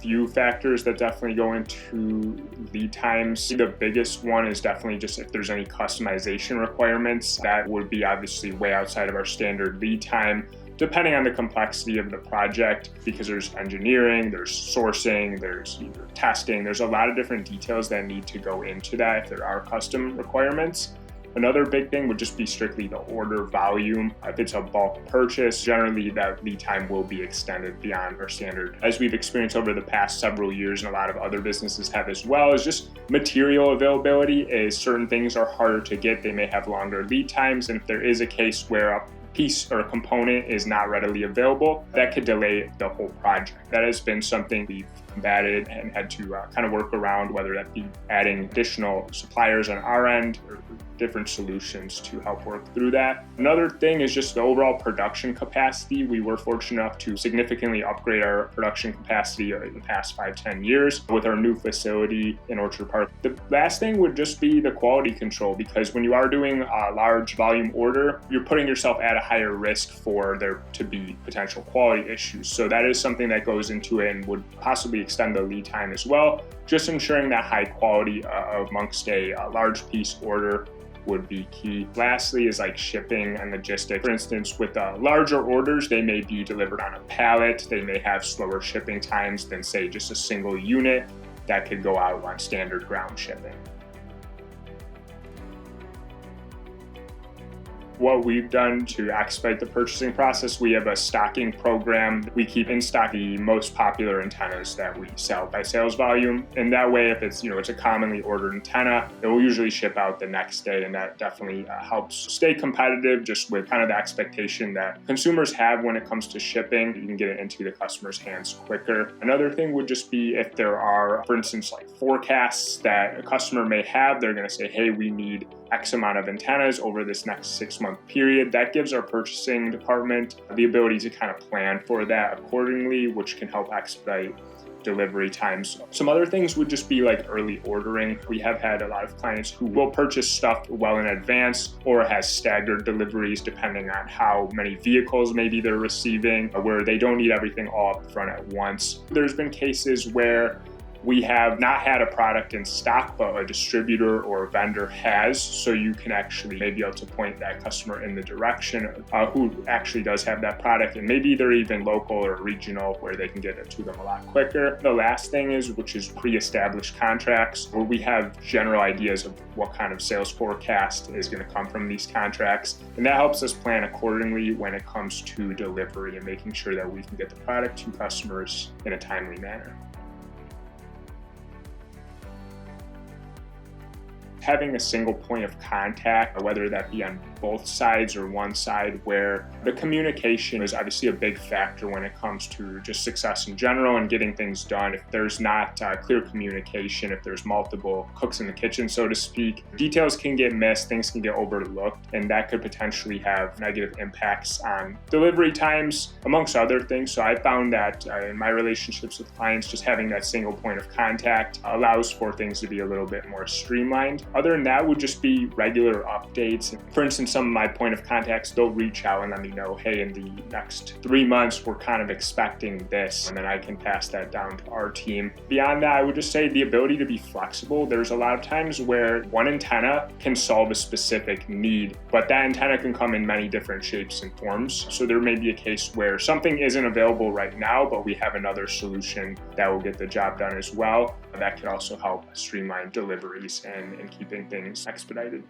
few factors that definitely go into lead times. The biggest one is definitely just if there's any customization requirements. That would be obviously way outside of our standard lead time, depending on the complexity of the project, because there's engineering, there's sourcing, there's testing, there's a lot of different details that need to go into that if there are custom requirements. Another big thing would just be strictly the order volume. If it's a bulk purchase, generally that lead time will be extended beyond our standard. As we've experienced over the past several years, and a lot of other businesses have as well, is just material availability. Is certain things are harder to get, they may have longer lead times, and if there is a case where a piece or a component is not readily available, that could delay the whole project. That has been something we've combated and had to kind of work around, whether that be adding additional suppliers on our end or different solutions to help work through that. Another thing is just the overall production capacity. We were fortunate enough to significantly upgrade our production capacity in the past 5-10 years with our new facility in Orchard Park. The last thing would just be the quality control, because when you are doing a large volume order, you're putting yourself at a higher risk for there to be potential quality issues. So that is something that goes into it and would possibly extend the lead time as well. Just ensuring that high quality amongst a large piece order would be key. Lastly is like shipping and logistics. For instance, with larger orders, they may be delivered on a pallet. They may have slower shipping times than, say, just a single unit that could go out on standard ground shipping. What we've done to expedite the purchasing process, we have a stocking program. We keep in stock the most popular antennas that we sell by sales volume. And that way, if it's a commonly ordered antenna, it will usually ship out the next day. And that definitely helps stay competitive, just with kind of the expectation that consumers have when it comes to shipping. You can get it into the customer's hands quicker. Another thing would just be if there are, for instance, like forecasts that a customer may have, they're going to say, hey, we need X amount of antennas over this next 6-month period. That gives our purchasing department the ability to kind of plan for that accordingly, which can help expedite delivery times. Some other things would just be like early ordering. We have had a lot of clients who will purchase stuff well in advance or has staggered deliveries depending on how many vehicles maybe they're receiving, where they don't need everything all up front at once. There's been cases where we have not had a product in stock, but a distributor or a vendor has, so you can actually maybe be able to point that customer in the direction who actually does have that product, and maybe they're even local or regional where they can get it to them a lot quicker. The last thing is, which is pre-established contracts, where we have general ideas of what kind of sales forecast is going to come from these contracts, and that helps us plan accordingly when it comes to delivery and making sure that we can get the product to customers in a timely manner. Having a single point of contact, whether that be on both sides or one side, where the communication is obviously a big factor when it comes to just success in general and getting things done. If there's not clear communication, if there's multiple cooks in the kitchen, so to speak, details can get missed, things can get overlooked, and that could potentially have negative impacts on delivery times, amongst other things. So I found that in my relationships with clients, just having that single point of contact allows for things to be a little bit more streamlined. Other than that would just be regular updates. For instance, some of my point of contacts, they'll reach out and let me know, hey, in the next 3 months, we're kind of expecting this, and then I can pass that down to our team. Beyond that, I would just say the ability to be flexible. There's a lot of times where one antenna can solve a specific need, but that antenna can come in many different shapes and forms. So there may be a case where something isn't available right now, but we have another solution that will get the job done as well. That could also help streamline deliveries and keeping things expedited.